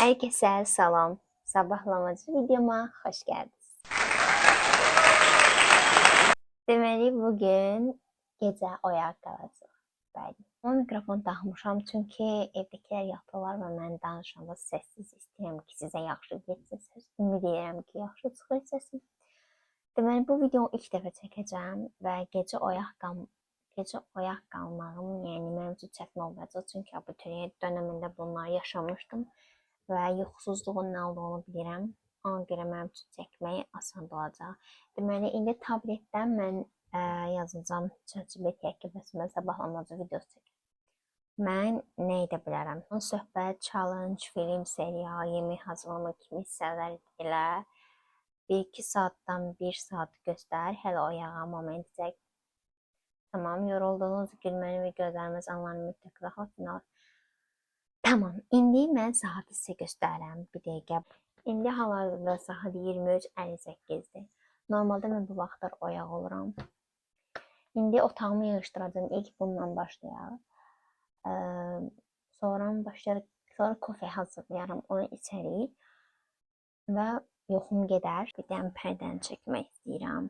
Herkese salam. Sabahlamacı videoma hoş geldiniz. Deməli, bugün gecə oyaq qalacaq. Bəli. Ama mikrofon taxmışam çünki evdəkilər yatırlar və mən danışanda səssiz istəyirəm ki, sizə yaxşı getsin səs. Ümid edirəm ki, yaxşı çıxır səsim. Deməli, bu videonu ilk dəfə çəkəcəm və gecə oyaq qalmağım, yəni mənim üçün çətin olacaq. Çünki abituriyent dövründə bunları yaşamışdım və yuxusuzluğun nə olduğunu bilirəm. Ona görə mənim üçün çəkmək asan olacaq. Deməli, indi tabletdən mən yazacağım ChatGPT-yə ki, bəs mən sabahlamacı videosu çəkəm. Mən nə edə bilərəm? Söhbət, challenge, film, serial, yemək hazırlamaq kimi hissələr elə 1-2 saatdan 1 saat göstər. Hələ oyağa moment çək. Tamam, yoruldunuz, gülməni və gözlərimiz anlarını mütləq rahatına. Tamam, indi mən saatı sizə göstərirəm. Bir dəqiqə. İndi hal-hazırda saat 23:58-dir. Normalda mən bu vaxtlar oyaq oluram. İndi otağımı yığışdıracağım. İlk bundan başlayaq. Sonra kofe hazırlayaram, onu içərik və yoxum gedər. Bir dənə pərdəni çəkmək istəyirəm.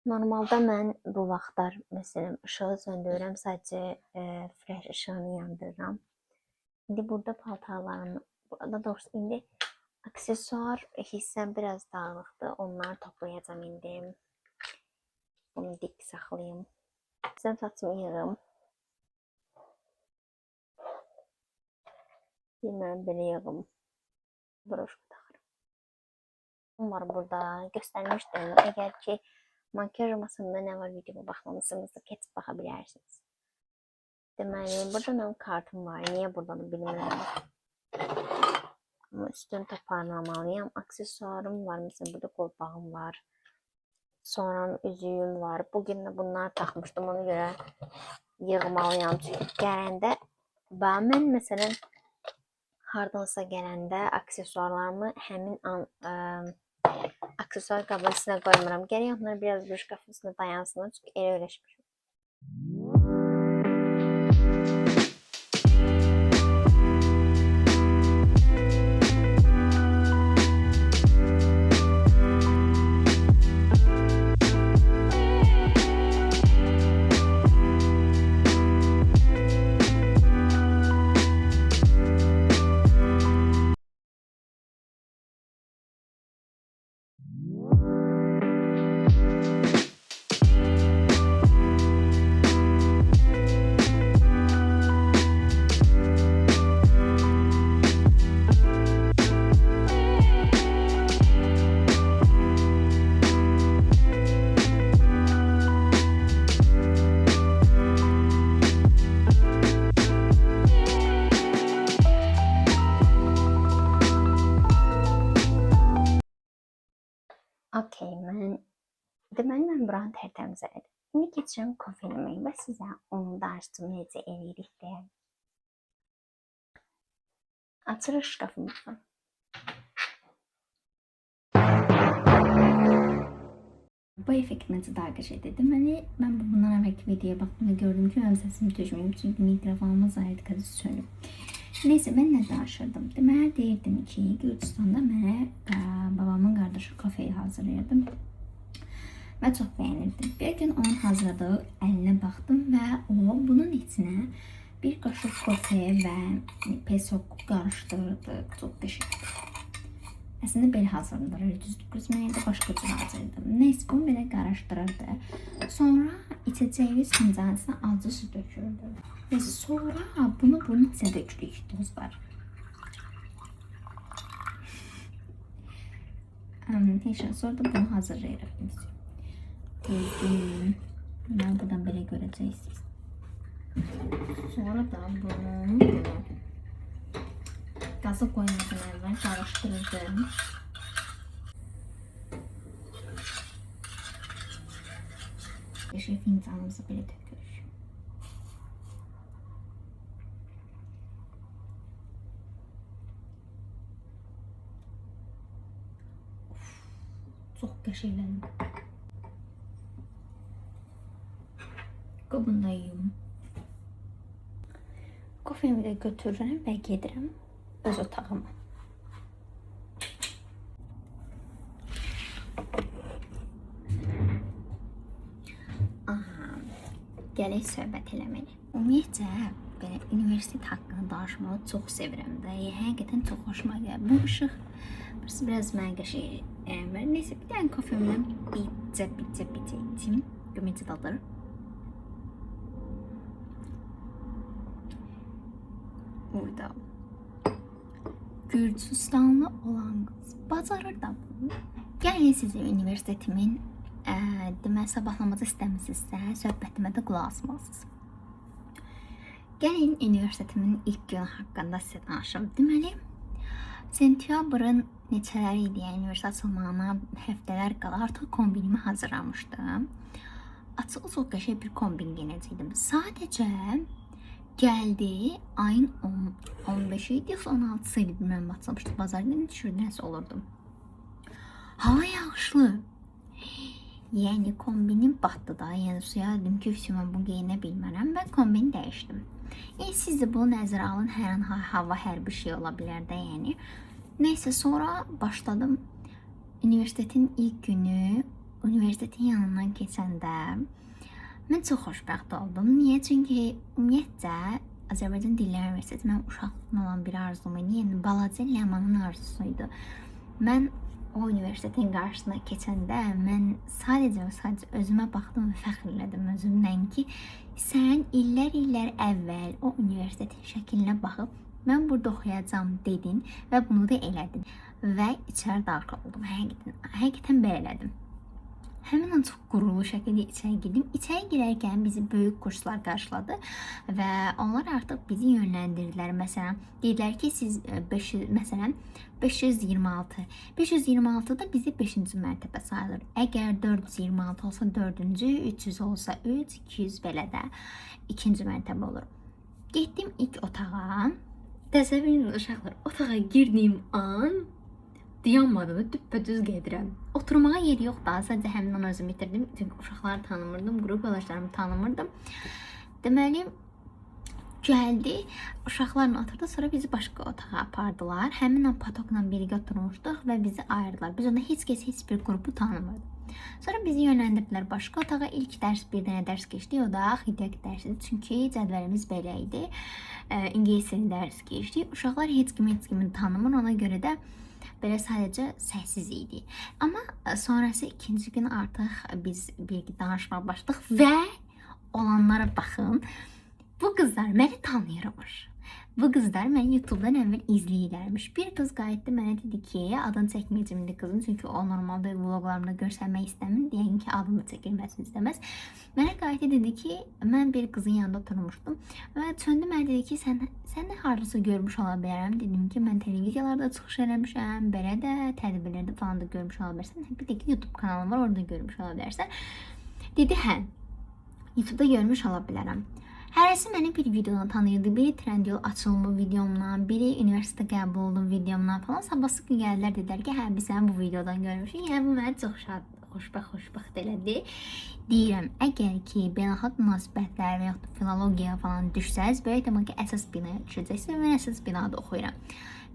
Normalda mən bu vaxtlar məsələn ışığı söndürürəm, sadəcə flash ışığını yandırıram. İndi burada paltarlarımı, burada doğrusu indi aksesuar hissəm biraz dağılıqdır. Onları toplayacağım indi. Bunu dik saxlayayım. Sən saçımı yığım. Mən belə yığım. Broşka taxırım. Bunlar burada göstərmişdim. Əgər ki makyaj masamda nə var videoma baxmamışsınızsa keçib baxa bilərsiniz. Deməli, burada mənim kartım var. Niyə buradan bilmirəm. Ama üstünü toparlamalıyam. Aksesuarım var. Mesela burada kolpağım var. Sonra üzüyüm var. Bugün de bunları takmıştım. Ona göre yığmalıyam. Çünkü gələndə mən mesela hardansa gələndə aksesuarlarımı həmin an aksesuar qabının içine koymuram. Gərək onları biraz bir şkafın içinde dayansınlar. Çünkü elə öyrəşmişim. Okey, deməli mən buranı tərtəmiz elədim. İndi keçirəm kofeimi və sizə onu da açdım necə eləyirik deyə. Açırıq şkafımızı. Bu effekt necə daha qəşəngdir. Deməli mən bundan əvvəlki videoya baxdım və gördüm ki, mənim səsimi düşməyib çünki mikrofonumun zaryadkası sönüb. Neyse, ben ne danışırdım? Deməli deyirdim ki, Gürcüstanda mənə babamın qardaşı kofeyi hazırlayırdım və çox bəyənirdim. Bir gün onun hazırladığı əlinə baxdım və o bunun içinə bir qaşıq kofe və pesok qarışdırırdı. Çox qəşəngdir. Əslində belə hazırlanır, düzdür. Mən də başqa cür hazırladım. Neyse, bunu belə qarışdırırdı. Sonra içəcəyimiz fincanın içine azca su dökürdü. Ve sonra bunu bunun içine dökülük dostlar. Neyse, sonra da bunu hazırlayırıq. Bunları buradan belə görəcəksiniz. Sonra da bunu qazı qoymadan əvvəl qarışdırırdım. Fincanımızı belə dökürük. Çox qəşəngləndi. Qabındayım. Kofemi də götürürəm və gedirəm öz otağıma. Aha, gələk söhbət eləməli. Ümumiyyətcə, belə universitet haqqında danışmağı çox sevirəm də. Həqiqətən çox xoşuma gəlir. Bu işıq biraz mənə qəşəng ver. Neyse, bir dənə kofemdən bitcə içim. Göməcə dadır. Burada Gürcüstanlı olan qız bacarır da bunu. Gəlin sizə universitetimin demək sabahlamacı istəmisinizsə, söhbətimə də qulaq asmalısınız. Gəlin universitetimin ilk günü haqqında sizə danışım. Deməli, sentyabrın neçələri idi, yəni universitet açılmağına həftələr qala artıq kombinimi hazırlamışdım. Açığı çox qəşəng bir kombin geyinəcəkdim. Sadəcə gəldi, ayın 15-i idi, 16-sı idi, bilməm, açılmışdı. Bazar günü düşürdü, nəsə olurdu. Hava yağışlı. Yəni kombinim batdı da, yəni suya dedim ki, mən bunu geyinə bilmərəm və kombini dəyişdim. Siz də bunu nəzərə alın, hər an hava hər bir şey ola bilər də, yəni. Neysə, sonra başladım. Universitetin ilk günü, universitetin yanından keçəndə mən çox xoşbəxt oldum. Niyə? Çünki ümumiyyətcə Azərbaycan Dillər Universiteti mənim uşaqlıqdan olan bir arzum idi. Yəni balaca Ləmanın arzusuydu. Mən o universitetin qarşısına keçəndə mən sadəcə özümə baxdım və fəxr elədim özümdən ki, sən illər əvvəl o universitetin şəklinə baxıb mən burada oxuyacağam dedin və bunu da elədin və içəri daxil oldum. Həqiqətən belə elədim. Həmin an çox qürurlu şəkildə içəri girdim. İçəri girərkən bizi böyük kurslar qarşıladı və onlar artıq bizi yönləndirdilər. Məsələn, dedilər ki, siz 526. 526-da bizi 5-ci mərtəbə sayılır. Əgər 426 olsa 4-cü, 300 olsa 3, 200 belə də 2-ci mərtəbə olur. Getdim ilk otağa. Təsəvvür uşaqlar, otağa girdiyim an dayanmadan düppədüz gedirəm. Oturmağa yeri yox da, sadəcə həmin an özümü itirdim. Çünki uşaqları tanımırdım, qrup yoldaşlarımı tanımırdım. Deməli, gəldi, uşaqlarla oturdu, sonra bizi başqa otağa apardılar. Həmin an patokla birgə oturmuşduq və bizi ayırdılar. Biz onda heç bir qrupu tanımırdı. Sonra bizi yönləndirdilər başqa otağa. İlk dərs bir dənə dərs keçdik, o da xidək dərsidir. Çünki cədvəlimiz belə idi. İngilis dili dərs keçdik. Uşaqlar heç kimi tanımır, ona görə də belə sadəcə səssiz idi. Amma sonrası ikinci gün artıq biz birgə danışmağa başladıq və olanlara baxın. Bu qızlar məni tanıyırmış. Bu qızlar məni YouTube'dan əvvəl izləyirlərmiş. Bir qız qayıtdı mənə dedi ki, adını çəkməyəcəm indi qızın, çünki o normalda vloglarımda görsənmək istəmir. Deyən ki, adını çəkilməsini istəməz. Mənə qayıtdı dedi ki, mən bir qızın yanında oturmuşdum və çöndü mənə dedi ki, sən də hardasa görmüş ola bilərəm. Dedim ki, mən televiziyalarda çıxış eləmişəm, belə də tədbirlərdə falan da görmüş ola bilərsən. Bir də ki, YouTube kanalım var, orada görmüş ola bilərsən. Dedi, hə, YouTube'da görmüş ola bilərəm. Hərəsi məni bir videodan tanıyırdı. Biri Trendyol açılımı videomdan, biri üniversitə qəbul olduğum videomdan falan. Sabahsı gün gəldilər, dedilər ki, hə, biz səni bu videodan görmüşük. Yəni, bu mənə çox xoşbəxt elədi. Deyirəm, əgər ki, beynəlxalq münasibətlər və yaxud da filologiya falan düşsəz, böyük demək ki, əsas binaya düşəcəksiniz və mən əsas binada oxuyuram.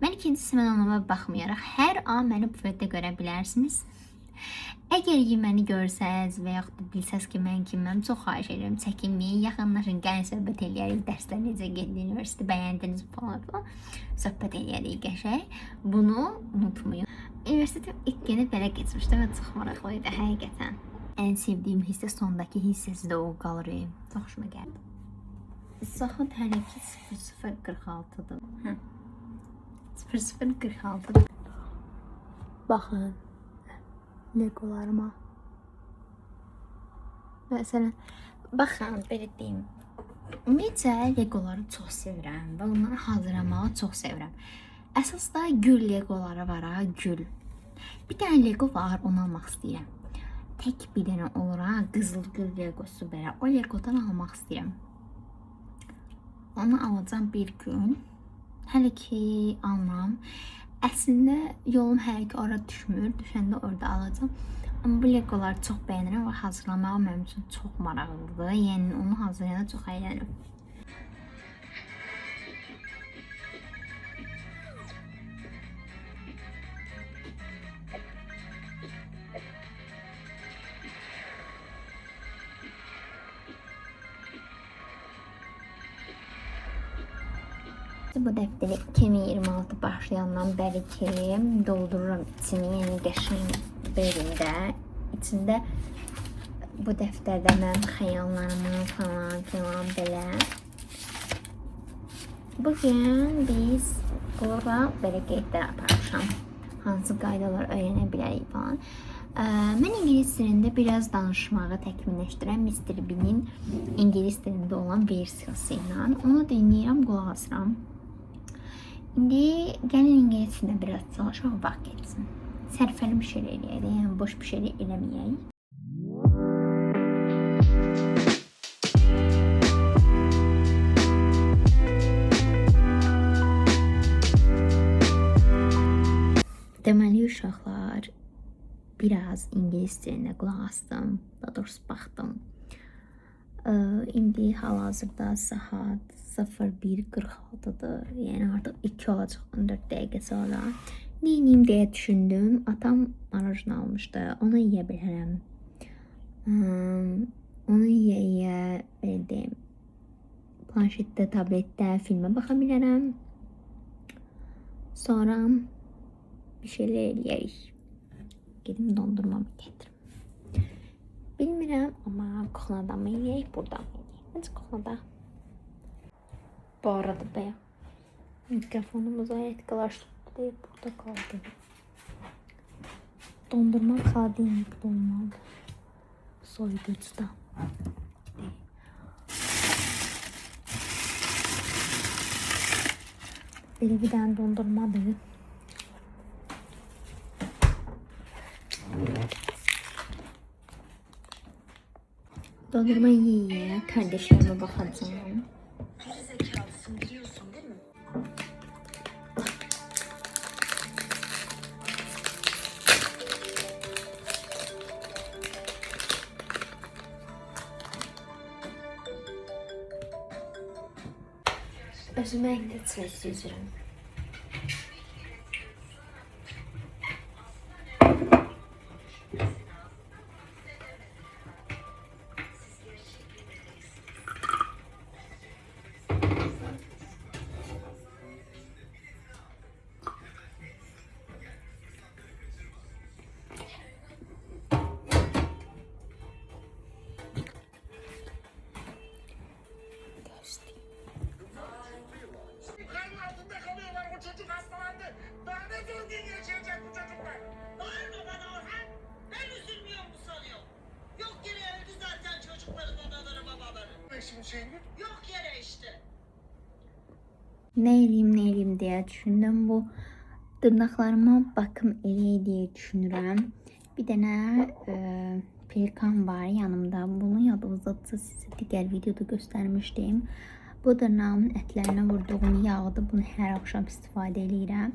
Mən ikinci sınavıma baxmayaraq hər an məni bufetdə görə bilərsiniz. Əgər ki, məni görsəz və yaxud da bilsəz ki, mən kiməm, çox xahiş edirəm, çəkinməyin, yaxınlaşın, gəlin söhbət eləyərik, dərslər necə getdi, universiteti bəyəndiniz falan. Söhbət eləyərik qəşəng. Bunu unutmayın. Universitetin ilk günü belə keçmişdi və çox maraqlı idi, həqiqətən. Ən sevdiyim hissə sondakı hissəsi də o qalır. Çox xoşuma gəldi. Saat hələ ki 00:46-dır. 00:46-dır. Baxın. Legolarıma. Məsələn, baxın, belə deyim. Ümumiyyətcə, legoları çox sevirəm və onları hazırlamağı çox sevirəm. Əsas da gül legoları var, gül. Bir dənə lego var, onu almaq istəyirəm. Tək bir dənə olur, qızıl gül legosu belə. O legodan almaq istəyirəm. Onu alacağım bir gün. Hələ ki, almam. Əslində yolum hələ ki ora düşmür, düşəndə orada alacağım. Amma bu legoları çox bəyənirəm və hazırlamağı mənim üçün çox maraqlıdır. Yəni onu hazırlayanda çox əylənirəm. bu dəftəri 2026 başlayandan bəri ki, doldururam içini, yəni qəşəng belində. İçində bu dəftərdə mənim xəyallarımı falan filan belə. Bugün biz burada belə qeydlər aparmışam. Hansı qaydalar öyrənə bilərik falan. Mən ingilis dilində biraz danışmağı təkmilləşdirən Mr. Bean'in ingilis dilində olan versiyası ilə onu dinləyirəm, qulaq asıram. İndi gəlin ingilis dilində biraz çalışaq, vaxt geçsin. Sərfəli bir şey eləyək, yəni boş bir şey eləməyək. Deməli uşaqlar, biraz ingilis dilində qulaq asdım, daha doğrusu baxdım. İndi hal-hazırda saat 01:46-dır. Yəni artıq 2 olacaq 14 dəqiqə sonra. Neyim deyə düşündüm. Atam marajin almışdı. Onu yeyə bilərəm. Onu yeyə belə deyim. Planşetdə, tabletdə filmə baxa bilərəm. Sonra bir şeyler eləyərik. Gedim dondurmamı getirim. Bilmirəm, amma kuxnada mı yiyək, burada mı yiyək? Məncə kuxnada. Bu arada da mikrofonumuz ayetkalaşdı deyib burada qaldı. Dondurma xadimlikdə olmalı. Soyuducuda. Belə bir dənə dondurmadır. Dondurma yiye, kardeşlerime bakacağım. Gerizekalısın biliyorsun değil mi? Özüme İngilizce istəyirəm. Yukarının altında kalıyorlar, o çocuk hastalandı. Daha ne zor gün yaşayacak bu çocuklar? Bağırma bana Orhan. Ben üzülmüyor mu sanıyorum? Yok yere öldü zaten çocukların anaları babaları. Ne şimdi Şengül? Yok yere işte. Ne eləyim deyə düşündüm. Bu dırnaqlarıma bakım eləyək deyə düşünürəm. Bir dənə pelikan var yanımda. Bunu yadınızdadsa sizə digər videoda göstərmişdim. Bu dırnağımın ətlərinə vurduğum yağdı. Bunu hər axşam istifadə edirəm.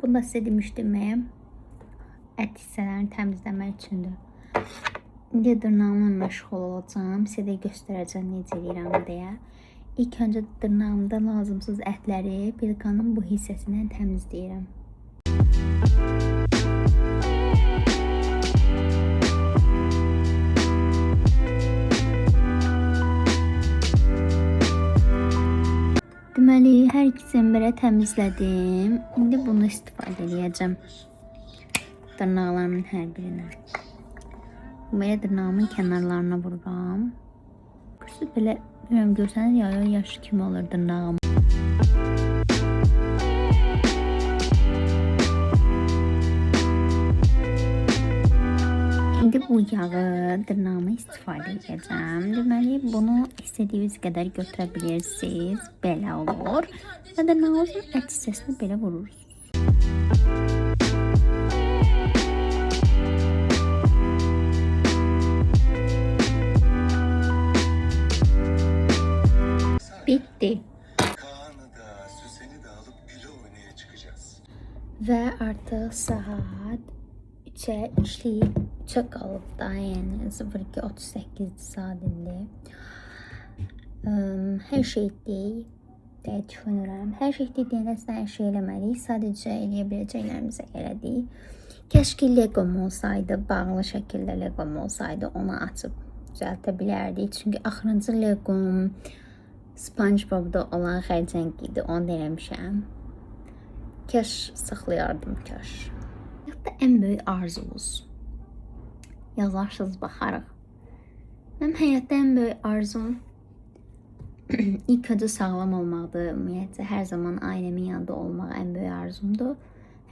Bunu da sizə demişdim, ət hissələrini təmizləmək üçündür. İndi dırnağımla məşğul olacağım. Sizə də göstərəcəm necə edirəm deyə. İlk öncə dırnağımda lazımsız ətləri pelikanın bu hissəsindən təmizləyirəm. Deməli, hər ikisini belə təmizlədim. İndi bunu istifadə edəcəm. Dırnaqlarımın hər birinə. Belə dırnağımın kənarlarına vururam. Siz belə bilmirəm, görsəniz yaşlı kimi olur dırnağım. İndi bu yağı dırnağıma istifadə edəcəm. Deməli, bunu istədiyiniz qədər götürə bilirsiniz. Belə olur. Və dırnağımızın ət hissəsini belə vururuz. Bitti. Kaan'ı da Süsen'i de alıp güle oynaya çıkacağız. Və artıq saat 3'ə qalıb da, yəni 02:38 saat indi. Hər şey etdik deyə düşünürəm. Hər şey etdik deyəndə hər şey eləmədik. Sadəcə eləyə biləcəklərimizi elədik. Keşke Legom olsaydı, bağlı şəkildə Legom olsaydı, onu açıb düzəltə bilərdik. Çünki axırıncı Legom SpongeBob-da olan xərcəng idi, onu da eləmişəm. Kaş saxlayardım, kaş. Hətta ən böyük arzunuz. Yazarsınız, baxarıq. Mənim həyatda ən böyük arzum ilk öncə sağlam olmaqdır. Ümumiyyətlə, hər zaman ailəmin yanında olmaq ən böyük arzumdur.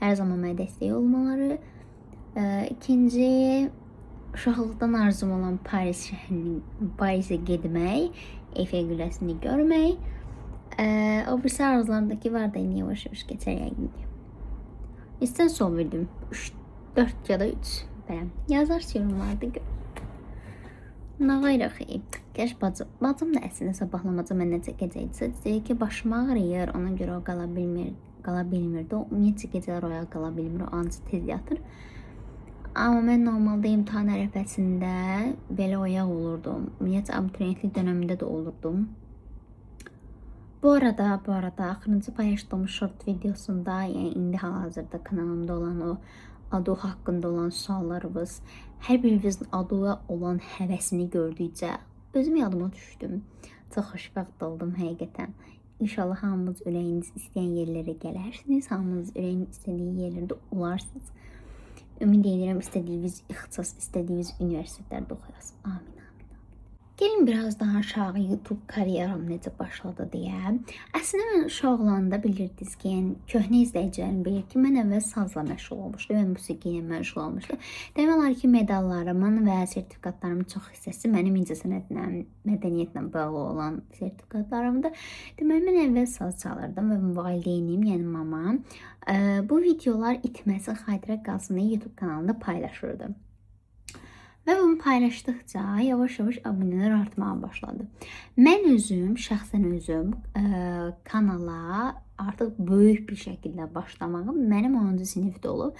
Hər zaman mənə dəstək olmaları. İkinci, uşaqlıqdan arzum olan Parisə getmək, Eyfel qüləsini görmək. O birisi arzularımdakı var da indi yavaş-yavaş keçər yəqin. İstən son verdim. 4 ya da 3. Bələm. Yazarsınız yorumlarda gör. Nağayraq, gəş bacım da əslində sabahlamaca məndən çəkəcəksə, deyir ki, başım ağrıyır, ona görə o qala bilmirdi. O ümumiyyətcə gecələr oyaq qala bilmir, o ancaq tez yatır. Amma mən normalda imtahan ərəfəsində belə oyaq olurdum. Ümumiyyətcə abituriyentlik dönəmində də olurdum. Bu arada axırıncı paylaşdığım short videosunda, yəni indi hal-hazırda kanalımda olan o Adu haqqında olan suallarınız, hər birinizin Aduya olan həvəsini gördükcə özüm yadıma düşdüm. Çox xoşbəxt oldum həqiqətən. İnşallah hamınız ürəyiniz istəyən yerlərə gələrsiniz, hamınız ürəyiniz istədiyi yerlərdə olarsınız. Ümid edirəm istədiyiniz ixtisas, istədiyiniz universitetlərdə oxuyasınız. Amin. Gelin biraz daha aşağı YouTube karyeram necə başladı deyə. Əslində mən uşaq olanda bilirdiniz ki, yəni köhnə izləyicilərim bilir ki, mən əvvəl sazla məşğul olmuşdum, mən musiqi ilə məşğul olmuşdum. Demək olar ki, medallarımın və sertifikatlarımın çox hissəsi mənim incəsənətlə, mədəniyyətlə bağlı olan sertifikatlarımdır. Deməli, mən əvvəl saz çalırdım və valideynim, yəni mamam, bu videolar itməsin, xatirə qalsın deyə YouTube kanalında paylaşırdı. Və bunu paylaşdıqca yavaş-yavaş abunələr artmağa başladı. Mən özüm, şəxsən özüm kanala artıq böyük bir şəkildə başlamağım mənim 10-cu sinifdə olub.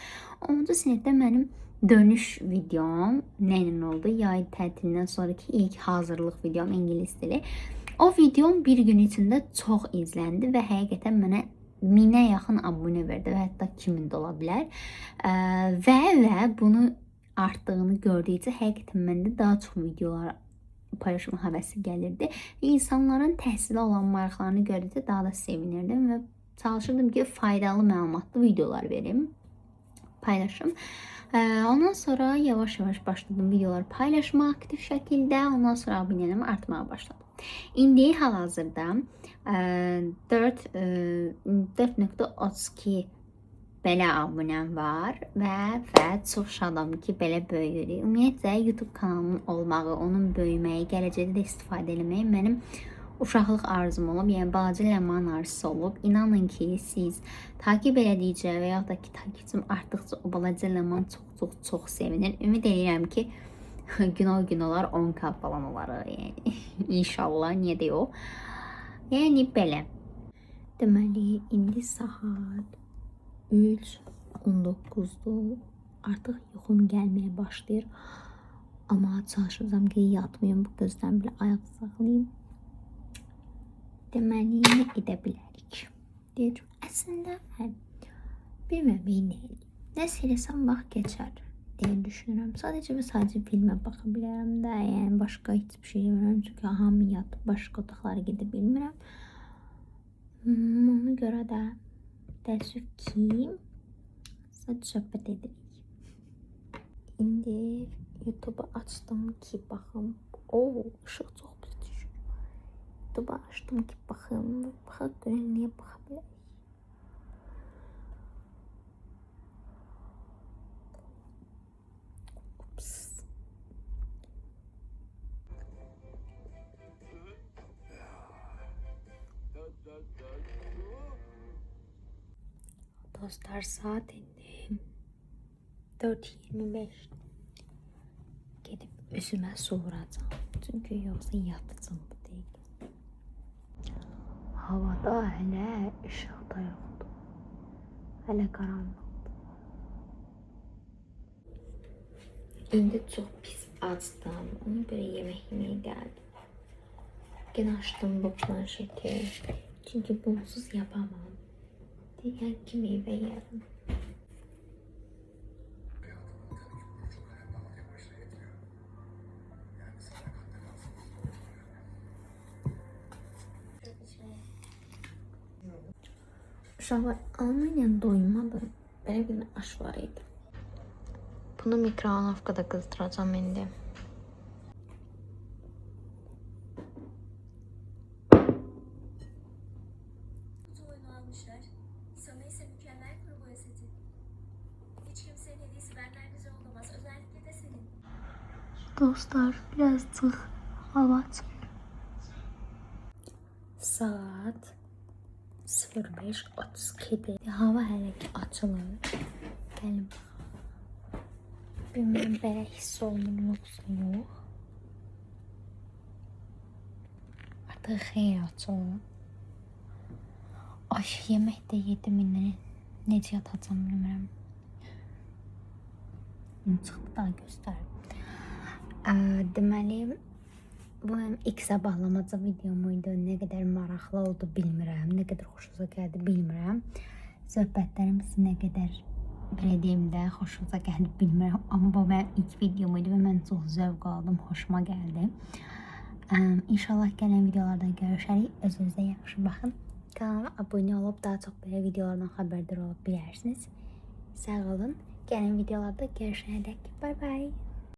10-cu sinifdə mənim dönüş videom nə ilə oldu? Yay tətilindən sonraki ilk hazırlıq videom ingilis dili. O videom bir gün içində çox izləndi və həqiqətən mənə 1000-ə yaxın abunə verdi və hətta 2000 də ola bilər. Və bunu artdığını gördükcə həqiqətən məndə daha çox videolar paylaşma həvəsi gəlirdi. İnsanların təhsilə olan maraqlarını gördükcə daha da sevinirdim və çalışırdım ki, faydalı məlumatlı videolar verim, paylaşım. Ondan sonra yavaş-yavaş başladım videoları paylaşma aktiv şəkildə. Ondan sonra abunələrim artmağa başladı. İndi hal-hazırda 4.32 belə abunəm var və çox şadam ki, belə böyüyürük. Ümumiyyətlə, YouTube kanalımın olmağı, onun böyüməyi, gələcəkdə də istifadə eləməyi mənim uşaqlıq arzum olub, yəni balaca ləman arzusu olub. İnanın ki, siz takip elədikcə və yaxud da ki, takipçim artdıqca o balaca ləman çox sevinir. Ümid edirəm ki, gün olar 10K falan olarıq, yəni inşallah, niyə də yox. Yəni belə. Deməli, indi saat 3:19-dur. Artıq yuxum gəlməyə başlayır. Amma çalışacağam ki, yatmayım, bu gözdən belə ayaq saxlayayım. Deməli, nə edə bilərik? Deyəcəm, əslində mən bilməm nə edeyim. Nəsə eləsəm vaxt keçər deyə düşünürəm. Sadəcə və sadəcə filmə baxa bilərəm də, yəni başqa heç bir şey bilmirəm. Çünki hamı yatıb, başqa otaqlara gedə bilmirəm. Ona görə də təəssüf ki, sadəcə söhbət edirik. İndi YouTube'u açdım ki, baxım. Işıq çox pis düşür. YouTube'u açdım ki, baxım. Baxaq görək nəyə baxa bilərik. Dostlar, saat indi 4:25. Gedib üzümə su vuracağım. Çünki yoxsa yatacağım bu deyil. Havada hələ işıq da yoxdur. Hələ qaranlıqdır. İndi çox pis acdım. Ona görə yemək yeməyə gəldim. Yenə açdım bu planşeti. Çünki bunsuz yapamam. Deyən ki, meyvə yerim. Uşaqlar, Almaniya doymadım. Belə bir aş var idi. Bunu mikroalnovkada qızdıracağım indi. Kutu oyunu almışlar. Sana ise mükemmel kuru boya seti. Hiç kimsenin hediyesi benden güzel olamaz. Özellikle de senin. Dostlar, birazcık hava açın. Saat 05:32-dir. Hava hələ ki açılır. Gəlin. Bilməm belə hiss olunur yoxsa yox. Artıq xeyli açılır. Ay, yemək də yedim indi. Necə yatacam bilmirəm. Çıxdı daha göstərim. Deməli, bu mənim ilk sabahlamaca videomuydu. Nə qədər maraqlı oldu bilmirəm. Nə qədər xoşunuza gəldi bilmirəm. Söhbətlərim sizə nə qədər belə deyim də xoşunuza gəldi bilmirəm. Amma bu mənim ilk videomuydu və mən çox zövq aldım. Xoşuma gəldi. İnşallah gələn videolarda görüşərik. Özünüzə yaxşı baxın. Kanala abunə olub daha çox belə videolardan xəbərdar ola bilərsiniz. Sağ olun. Gələn videolarda görüşənədək. Bye bye.